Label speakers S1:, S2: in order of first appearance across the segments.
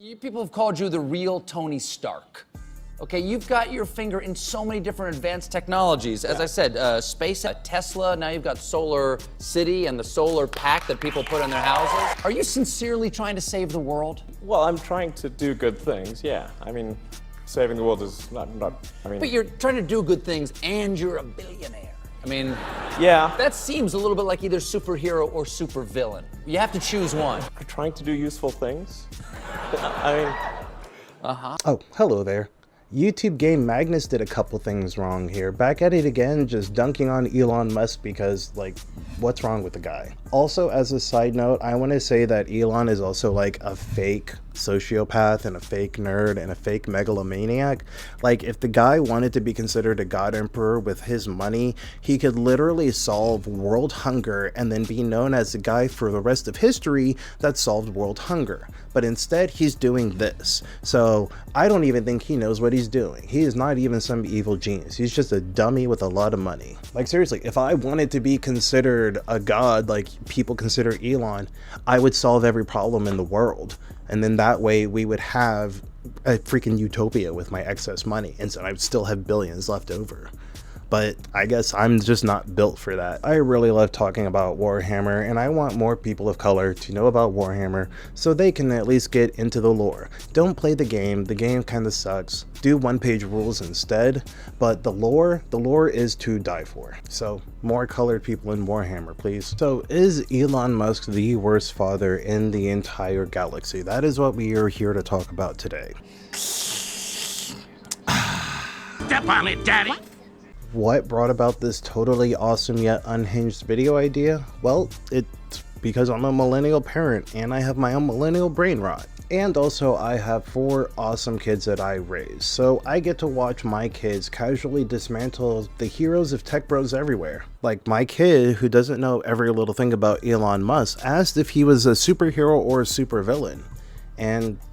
S1: You people have called you the real Tony Stark. Okay, you've got your finger in so many different advanced technologies. As I said, space, Tesla, now you've got Solar City and the solar pack that people put in their houses. Are you sincerely trying to save the world?
S2: Well, I'm trying to do good things, yeah. I mean, saving the world is not I mean...
S1: But you're trying to do good things and you're a billionaire. I mean...
S2: Yeah.
S1: That seems a little bit like either superhero or supervillain. You have to choose one.
S2: I'm trying to do useful things. I mean...
S3: Oh, hello there. YouTube Game Magnus did a couple things wrong here. Back at it again, just dunking on Elon Musk because, like, what's wrong with the guy? Also, as a side note, I want to say that Elon is also like a fake sociopath and a fake nerd and a fake megalomaniac. Like, if the guy wanted to be considered a god emperor with his money, he could literally solve world hunger and then be known as the guy for the rest of history that solved world hunger. But instead, he's doing this. So I don't even think he knows what he's doing. He is not even some evil genius. He's just a dummy with a lot of money. Like, seriously, if I wanted to be considered a god like people consider Elon, I would solve every problem in the world. And then that way we would have a freaking utopia with my excess money. And so I would still have billions left over. But I guess I'm just not built for that. I really love talking about Warhammer, and I want more people of color to know about Warhammer so they can at least get into the lore. Don't play the game kind of sucks. Do one-page rules instead, but the lore is to die for. So more colored people in Warhammer, please. So is Elon Musk the worst father in the entire galaxy? That is what we are here to talk about today.
S4: Step on it, Daddy!
S3: What brought about this totally awesome yet unhinged video idea? Well, it's because I'm a millennial parent and I have my own millennial brain rot. And also I have 4 awesome kids that I raise, so I get to watch my kids casually dismantle the heroes of tech bros everywhere. Like my kid, who doesn't know every little thing about Elon Musk, asked if he was a superhero or a supervillain.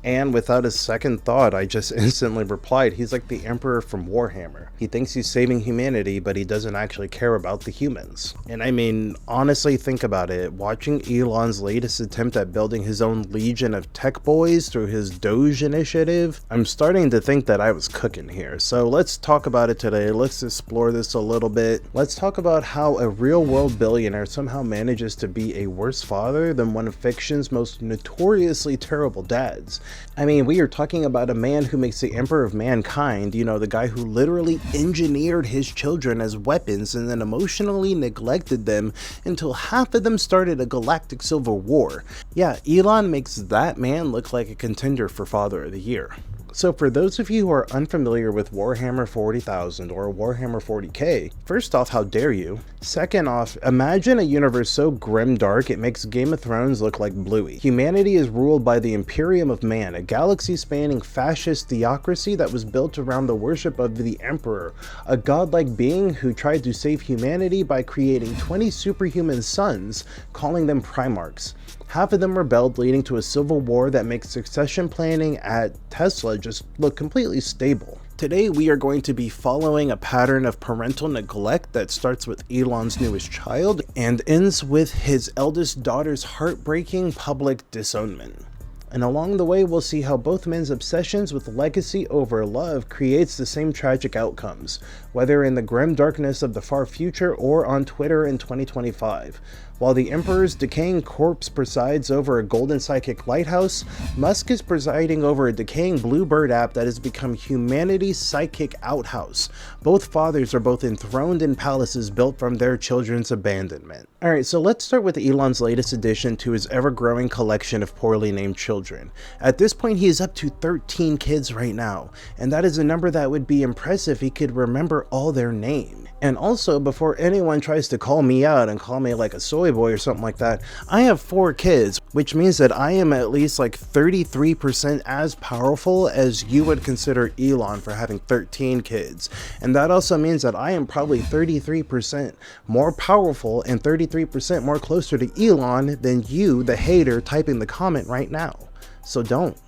S3: And without a second thought, I just instantly replied, he's like the Emperor from Warhammer. He thinks he's saving humanity, but he doesn't actually care about the humans. And I mean, honestly, think about it. Watching Elon's latest attempt at building his own legion of tech boys through his Doge initiative, I'm starting to think that I was cooking here. So let's talk about it today. Let's explore this a little bit. Let's talk about how a real-world billionaire somehow manages to be a worse father than one of fiction's most notoriously terrible dads. I mean, we are talking about a man who makes the emperor of mankind, you know, the guy who literally engineered his children as weapons and then emotionally neglected them until half of them started a galactic civil war. Yeah, Elon makes that man look like a contender for Father of the Year. So for those of you who are unfamiliar with Warhammer 40,000 or Warhammer 40k, first off, how dare you? Second off, imagine a universe so grim-dark it makes Game of Thrones look like Bluey. Humanity is ruled by the Imperium of Man, a galaxy-spanning fascist theocracy that was built around the worship of the Emperor, a godlike being who tried to save humanity by creating 20 superhuman sons, calling them Primarchs. Half of them rebelled, leading to a civil war that makes succession planning at Tesla just look completely stable. Today we are going to be following a pattern of parental neglect that starts with Elon's newest child and ends with his eldest daughter's heartbreaking public disownment. And along the way, we'll see how both men's obsessions with legacy over love creates the same tragic outcomes, whether in the grim darkness of the far future or on Twitter in 2025. While the Emperor's decaying corpse presides over a golden psychic lighthouse, Musk is presiding over a decaying Bluebird app that has become humanity's psychic outhouse. Both fathers are both enthroned in palaces built from their children's abandonment. Alright, so let's start with Elon's latest addition to his ever-growing collection of poorly named children. At this point, he is up to 13 kids right now, and that is a number that would be impressive if he could remember all their names. And also, before anyone tries to call me out and call me like a soy boy or something like that, I have 4 kids, which means that I am at least like 33% as powerful as you would consider Elon for having 13 kids. And that also means that I am probably 33% more powerful and 33% more closer to Elon than you, the hater, typing the comment right now. So don't.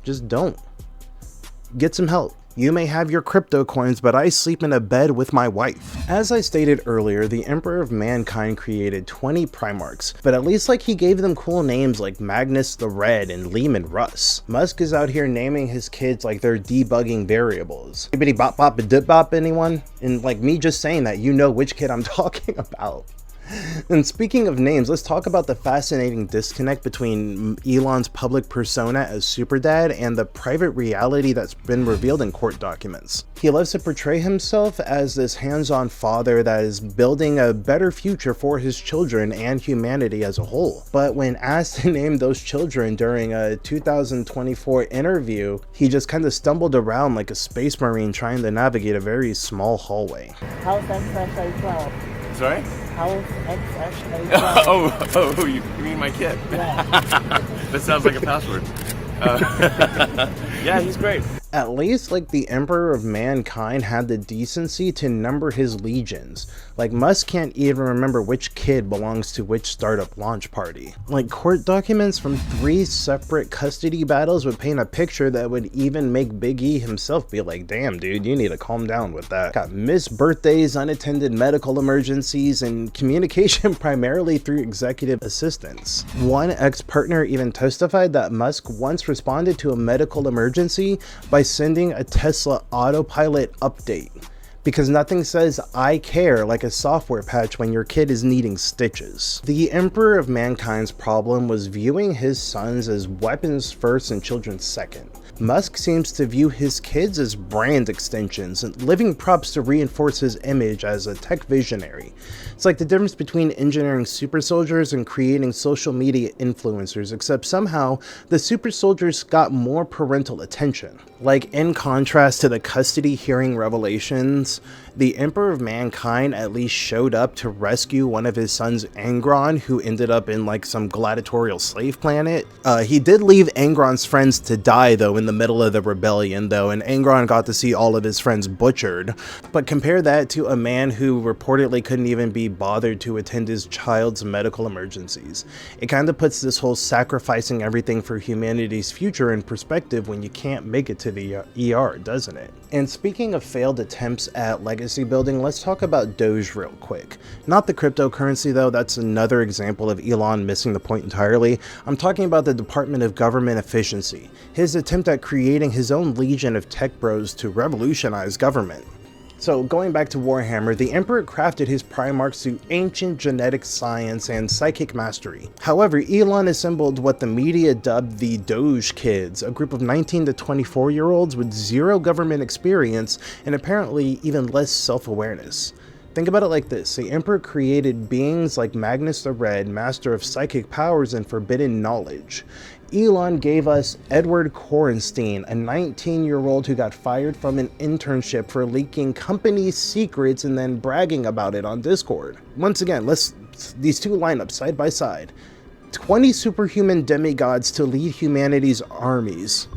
S3: Just don't. Get some help. You may have your crypto coins, but I sleep in a bed with my wife. As I stated earlier, the Emperor of Mankind created 20 Primarchs, but at least like he gave them cool names like Magnus the Red and Lehman Russ. Musk is out here naming his kids like they're debugging variables. Bibbidi bop bop a dip bop, anyone? And like me just saying that, you know which kid I'm talking about. And speaking of names, let's talk about the fascinating disconnect between Elon's public persona as Superdad and the private reality that's been revealed in court documents. He loves to portray himself as this hands-on father that is building a better future for his children and humanity as a whole. But when asked to name those children during a 2024 interview, he just kind of stumbled around like a space marine trying to navigate a very small hallway.
S5: How's XXA12?
S6: Sorry?
S5: How's XXA12?
S6: Oh, you mean my kid?
S5: Yeah.
S6: That sounds like a password. Yeah, he's great.
S3: At least, like, the Emperor of Mankind had the decency to number his legions. Like, Musk can't even remember which kid belongs to which startup launch party. Like, court documents from 3 separate custody battles would paint a picture that would even make Big E himself be like, damn dude, you need to calm down with that. Got missed birthdays, unattended medical emergencies, and communication primarily through executive assistants. One ex-partner even testified that Musk once responded to a medical emergency by sending a Tesla autopilot update, because nothing says I care like a software patch when your kid is needing stitches. The Emperor of Mankind's problem was viewing his sons as weapons first and children second. Musk seems to view his kids as brand extensions and living props to reinforce his image as a tech visionary. It's like the difference between engineering super soldiers and creating social media influencers, except somehow the super soldiers got more parental attention. Like, in contrast to the custody hearing revelations, the Emperor of Mankind at least showed up to rescue one of his sons, Angron, who ended up in like some gladiatorial slave planet. He did leave Angron's friends to die though in the middle of the rebellion though, and Angron got to see all of his friends butchered. But compare that to a man who reportedly couldn't even be bothered to attend his child's medical emergencies. It kind of puts this whole sacrificing everything for humanity's future in perspective when you can't make it to the ER, doesn't it? And speaking of failed attempts at legacy building, let's talk about Doge real quick. Not the cryptocurrency though, that's another example of Elon missing the point entirely. I'm talking about the Department of Government Efficiency, his attempt at creating his own legion of tech bros to revolutionize government. So going back to Warhammer, the Emperor crafted his Primarchs through ancient genetic science and psychic mastery. However, Elon assembled what the media dubbed the Doge Kids, a group of 19 to 24-year-olds with zero government experience and apparently even less self-awareness. Think about it like this: the Emperor created beings like Magnus the Red, master of psychic powers and forbidden knowledge. Elon gave us Edward Korenstein, a 19-year-old who got fired from an internship for leaking company secrets and then bragging about it on Discord. Once again, these two line up side by side. 20 superhuman demigods to lead humanity's armies.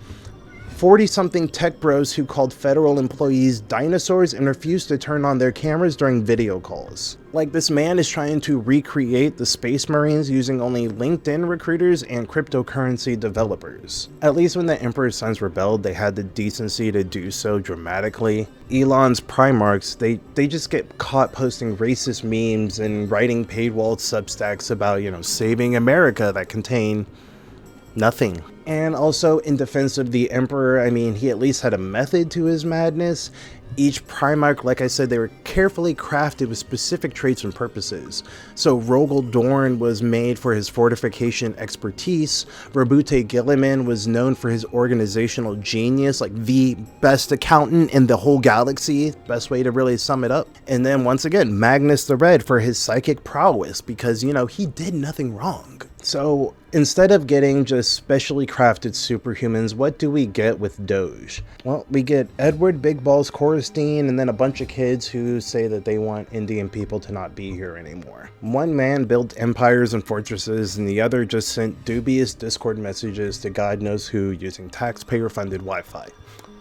S3: 40-something tech bros who called federal employees dinosaurs and refused to turn on their cameras during video calls. Like, this man is trying to recreate the Space Marines using only LinkedIn recruiters and cryptocurrency developers. At least when the Emperor's sons rebelled, they had the decency to do so dramatically. Elon's Primarchs, they just get caught posting racist memes and writing paid-walled substacks about, saving America that contain nothing. And also, in defense of the Emperor, I mean, he at least had a method to his madness. Each Primarch, like I said, they were carefully crafted with specific traits and purposes. So Rogel Dorn was made for his fortification expertise. Rabute Gilliman was known for his organizational genius, like the best accountant in the whole galaxy, best way to really sum it up. And then once again, Magnus the Red for his psychic prowess, because, he did nothing wrong. So instead of getting just specially crafted superhumans, what do we get with Doge? Well, we get Edward Big Balls Korenstein and then a bunch of kids who say that they want Indian people to not be here anymore. One man built empires and fortresses, and the other just sent dubious Discord messages to God knows who using taxpayer-funded Wi-Fi.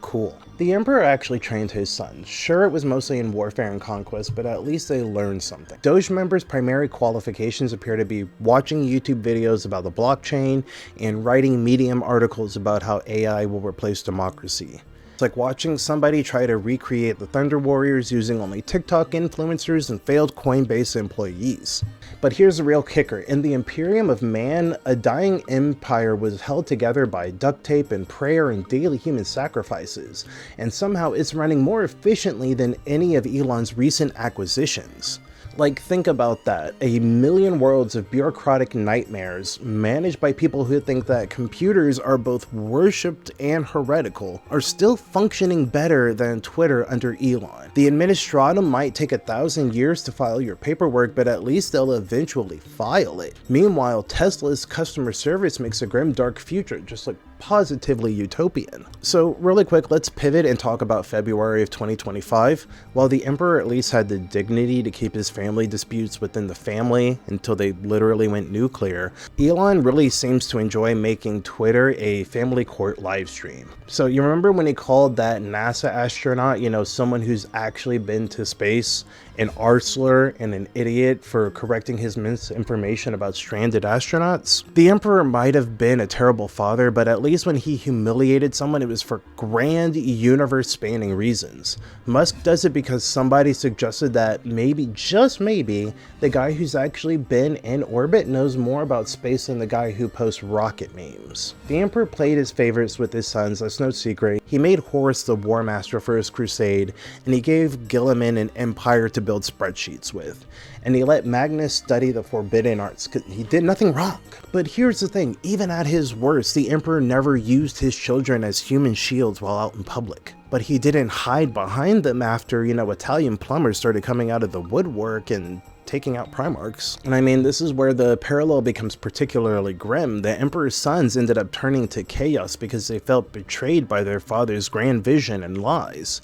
S3: Cool. The Emperor actually trained his sons. Sure, it was mostly in warfare and conquest, but at least they learned something. Doge members' primary qualifications appear to be watching YouTube videos about the blockchain and writing Medium articles about how AI will replace democracy. It's like watching somebody try to recreate the Thunder Warriors using only TikTok influencers and failed Coinbase employees. But here's the real kicker. In the Imperium of Man, a dying empire was held together by duct tape and prayer and daily human sacrifices, and somehow it's running more efficiently than any of Elon's recent acquisitions. Like, think about that. A million worlds of bureaucratic nightmares managed by people who think that computers are both worshipped and heretical are still functioning better than Twitter under Elon. The administratum might take 1,000 years to file your paperwork, but at least they'll eventually file it. Meanwhile, Tesla's customer service makes a grim dark future just look positively utopian. So really quick, let's pivot and talk about February of 2025. While the Emperor at least had the dignity to keep his family disputes within the family until they literally went nuclear, Elon really seems to enjoy making Twitter a family court live stream. So you remember when he called that NASA astronaut, someone who's actually been to space, an arsler and an idiot for correcting his misinformation about stranded astronauts? The Emperor might have been a terrible father, but at least when he humiliated someone, it was for grand universe-spanning reasons. Musk does it because somebody suggested that maybe, just maybe, the guy who's actually been in orbit knows more about space than the guy who posts rocket memes. The Emperor played his favorites with his sons, that's no secret. He made Horus the War Master for his crusade, and he gave Gilliman an empire to build spreadsheets with. And he let Magnus study the forbidden arts, because he did nothing wrong. But here's the thing, even at his worst, the Emperor never used his children as human shields while out in public. But he didn't hide behind them after, Italian plumbers started coming out of the woodwork and taking out Primarchs. And I mean, this is where the parallel becomes particularly grim. The Emperor's sons ended up turning to chaos because they felt betrayed by their father's grand vision and lies.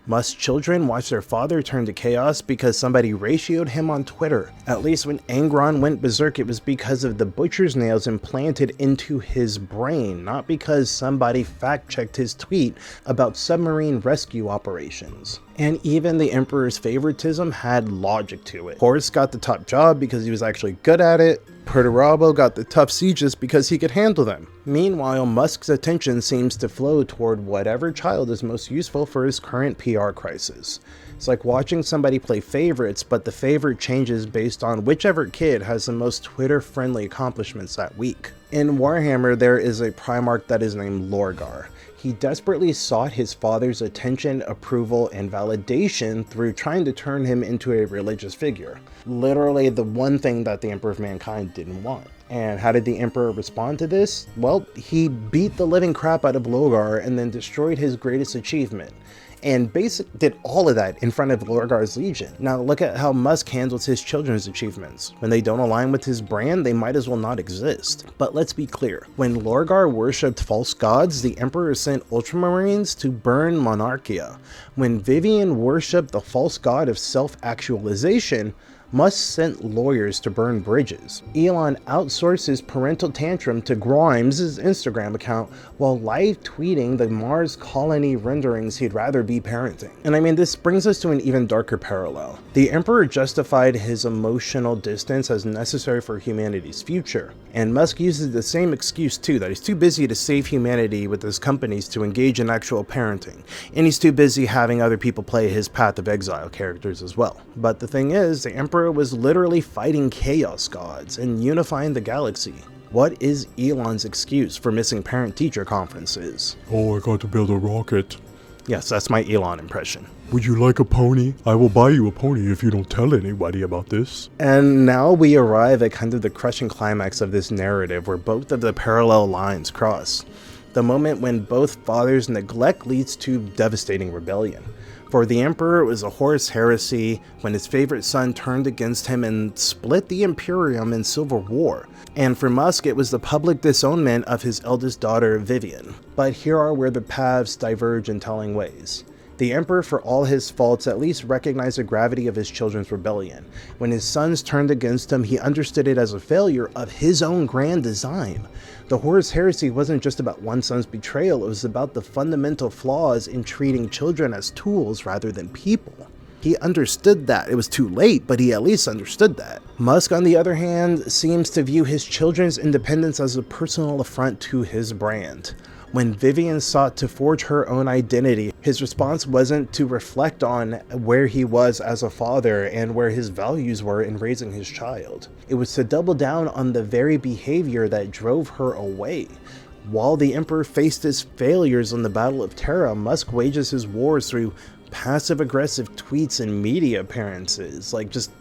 S3: Musk's children watch their father turn to chaos because somebody ratioed him on Twitter. At least when Angron went berserk, it was because of the butcher's nails implanted into his brain, not because somebody fact-checked his tweet about submarine rescue operations. And even the Emperor's favoritism had logic to it. Horus got the top job because he was actually good at it. Perturabo got the tough sieges because he could handle them. Meanwhile, Musk's attention seems to flow toward whatever child is most useful for his current PR crisis. It's like watching somebody play favorites, but the favorite changes based on whichever kid has the most Twitter-friendly accomplishments that week. In Warhammer, there is a Primarch that is named Lorgar. He desperately sought his father's attention, approval, and validation through trying to turn him into a religious figure. Literally the one thing that the Emperor of Mankind didn't want. And how did the Emperor respond to this? Well, he beat the living crap out of Lorgar and then destroyed his greatest achievement. And basically did all of that in front of Lorgar's legion. Now look at how Musk handles his children's achievements. When they don't align with his brand, they might as well not exist. But let's be clear, when Lorgar worshipped false gods, the Emperor sent Ultramarines to burn Monarchia. When Vivian worshipped the false god of self-actualization, Musk sent lawyers to burn bridges. Elon outsourced his parental tantrum to Grimes' Instagram account while live tweeting the Mars colony renderings he'd rather be parenting. And I mean, this brings us to an even darker parallel. The Emperor justified his emotional distance as necessary for humanity's future. And Musk uses the same excuse too, that he's too busy to save humanity with his companies to engage in actual parenting. And he's too busy having other people play his Path of Exile characters as well. But the thing is, the Emperor was literally fighting chaos gods and unifying the galaxy. What is Elon's excuse for missing parent-teacher conferences?
S7: Oh, I got to build a rocket.
S3: Yes, that's my Elon impression.
S7: Would you like a pony? I will buy you a pony if you don't tell anybody about this.
S3: And now we arrive at kind of the crushing climax of this narrative where both of the parallel lines cross. The moment when both fathers' neglect leads to devastating rebellion. For the Emperor, it was a Horus heresy when his favorite son turned against him and split the Imperium in civil war. And for Musk, it was the public disownment of his eldest daughter, Vivian. But here are where the paths diverge in telling ways. The Emperor, for all his faults, at least recognized the gravity of his children's rebellion. When his sons turned against him, he understood it as a failure of his own grand design. The Horus heresy wasn't just about one son's betrayal, it was about the fundamental flaws in treating children as tools rather than people. He understood that. It was too late, but he at least understood that. Musk, on the other hand, seems to view his children's independence as a personal affront to his brand. When Vivian sought to forge her own identity, his response wasn't to reflect on where he was as a father and where his values were in raising his child. It was to double down on the very behavior that drove her away. While the Emperor faced his failures in the Battle of Terra, Musk wages his wars through passive-aggressive tweets and media appearances, like just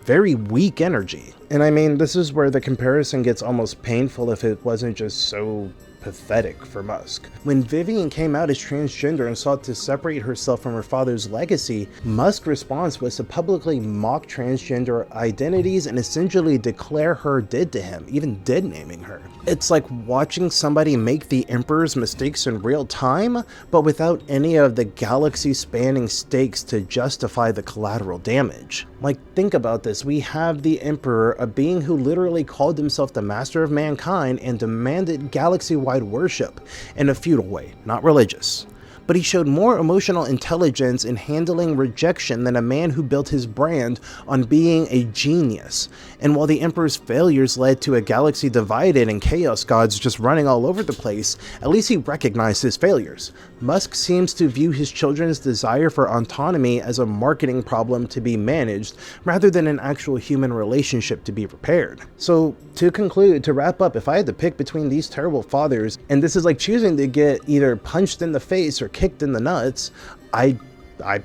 S3: very weak energy. And I mean, this is where the comparison gets almost painful if it wasn't just so pathetic for Musk. When Vivian came out as transgender and sought to separate herself from her father's legacy, Musk's response was to publicly mock transgender identities and essentially declare her dead to him, even dead naming her. It's like watching somebody make the Emperor's mistakes in real time, but without any of the galaxy-spanning stakes to justify the collateral damage. Like, think about this. We have the Emperor, a being who literally called himself the master of mankind and demanded galaxy-wide worship in a feudal way, not religious. But he showed more emotional intelligence in handling rejection than a man who built his brand on being a genius. And while the Emperor's failures led to a galaxy divided and chaos gods just running all over the place, at least he recognized his failures. Musk seems to view his children's desire for autonomy as a marketing problem to be managed, rather than an actual human relationship to be repaired. So, to conclude, to wrap up, if I had to pick between these terrible fathers, and this is like choosing to get either punched in the face or kicked in the nuts, I'd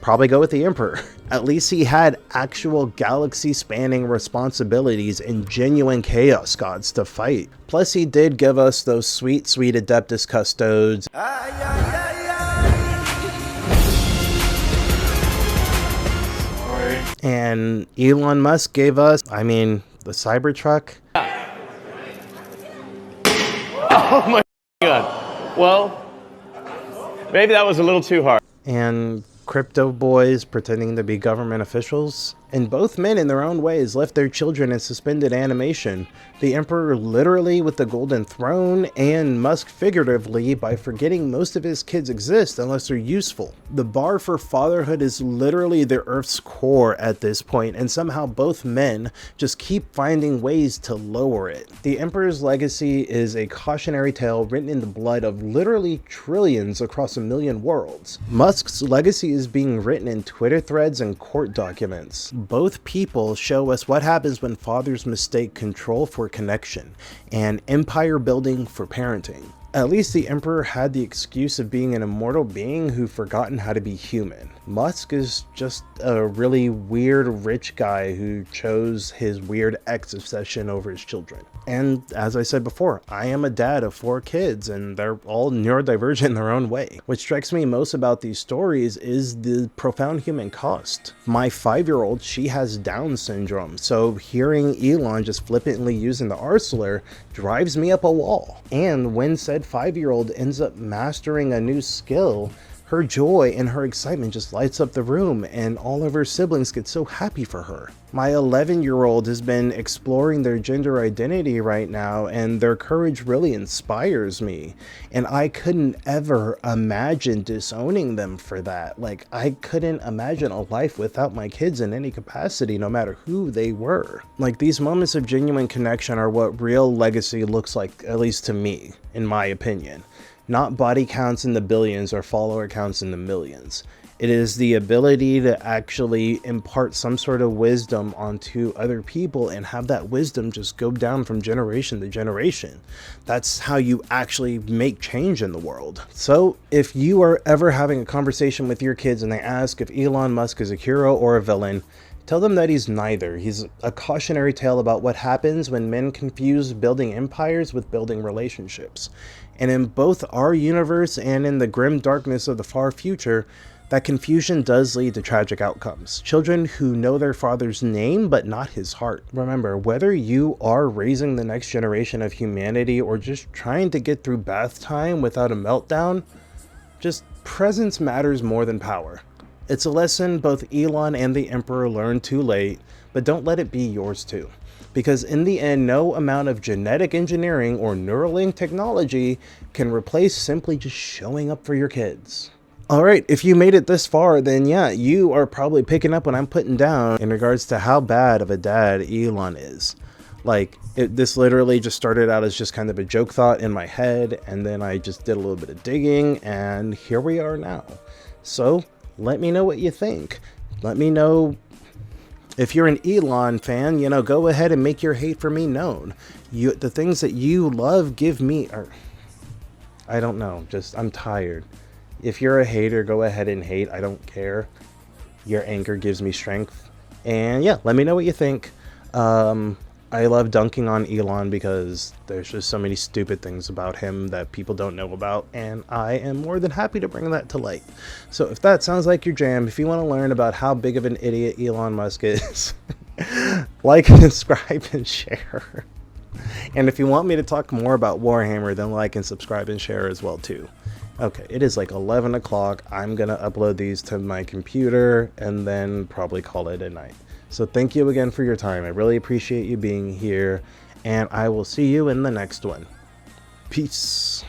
S3: probably go with the Emperor. At least he had actual galaxy-spanning responsibilities and genuine chaos gods to fight. Plus, he did give us those sweet, sweet Adeptus Custodes. And Elon Musk gave us, I mean, the Cybertruck.
S2: Oh my god. Well, maybe that was a little too hard.
S3: And crypto boys pretending to be government officials. And both men in their own ways left their children in suspended animation. The Emperor literally with the golden throne, and Musk figuratively by forgetting most of his kids exist unless they're useful. The bar for fatherhood is literally the Earth's core at this point, and somehow both men just keep finding ways to lower it. The Emperor's legacy is a cautionary tale written in the blood of literally trillions across 1 million worlds. Musk's legacy is being written in Twitter threads and court documents. Both people show us what happens when fathers mistake control for connection and empire building for parenting. At least the Emperor had the excuse of being an immortal being who forgotten how to be human. Musk is just a really weird rich guy who chose his weird ex obsession over his children. And as I said before, I am a dad of 4 kids and they're all neurodivergent in their own way. What strikes me most about these stories is the profound human cost. My 5-year-old, she has Down syndrome, so hearing Elon just flippantly using the R slur drives me up a wall. And when said 5-year-old ends up mastering a new skill, her joy and her excitement just lights up the room, and all of her siblings get so happy for her. My 11-year-old has been exploring their gender identity right now, and their courage really inspires me. And I couldn't ever imagine disowning them for that. Like, I couldn't imagine a life without my kids in any capacity, no matter who they were. Like, these moments of genuine connection are what real legacy looks like, at least to me, in my opinion. Not body counts in the billions or follower counts in the millions. It is the ability to actually impart some sort of wisdom onto other people and have that wisdom just go down from generation to generation. That's how you actually make change in the world. So if you are ever having a conversation with your kids and they ask if Elon Musk is a hero or a villain, tell them that he's neither. He's a cautionary tale about what happens when men confuse building empires with building relationships. And in both our universe and in the grim darkness of the far future, that confusion does lead to tragic outcomes. Children who know their father's name but not his heart. Remember, whether you are raising the next generation of humanity or just trying to get through bath time without a meltdown, just presence matters more than power. It's a lesson both Elon and the Emperor learned too late, but don't let it be yours too. Because in the end, no amount of genetic engineering or Neuralink technology can replace simply just showing up for your kids. Alright, if you made it this far, then yeah, you are probably picking up what I'm putting down in regards to how bad of a dad Elon is. Like, this literally just started out as just kind of a joke thought in my head, and then I just did a little bit of digging, and here we are now. So, let me know what you think. Let me know if you're an Elon fan, you know, go ahead and make your hate for me known. The things that you love, give me, or I don't know, just, I'm tired. If you're a hater, go ahead and hate. I don't care. Your anger gives me strength. And yeah, let me know what you think. I love dunking on Elon because there's just so many stupid things about him that people don't know about, and I am more than happy to bring that to light. So if that sounds like your jam, if you want to learn about how big of an idiot Elon Musk is, like, subscribe, and share. And if you want me to talk more about Warhammer, then like and subscribe and share as well too. Okay, it is like 11 o'clock. I'm gonna upload these to my computer and then probably call it a night. So thank you again for your time. I really appreciate you being here, and I will see you in the next one. Peace.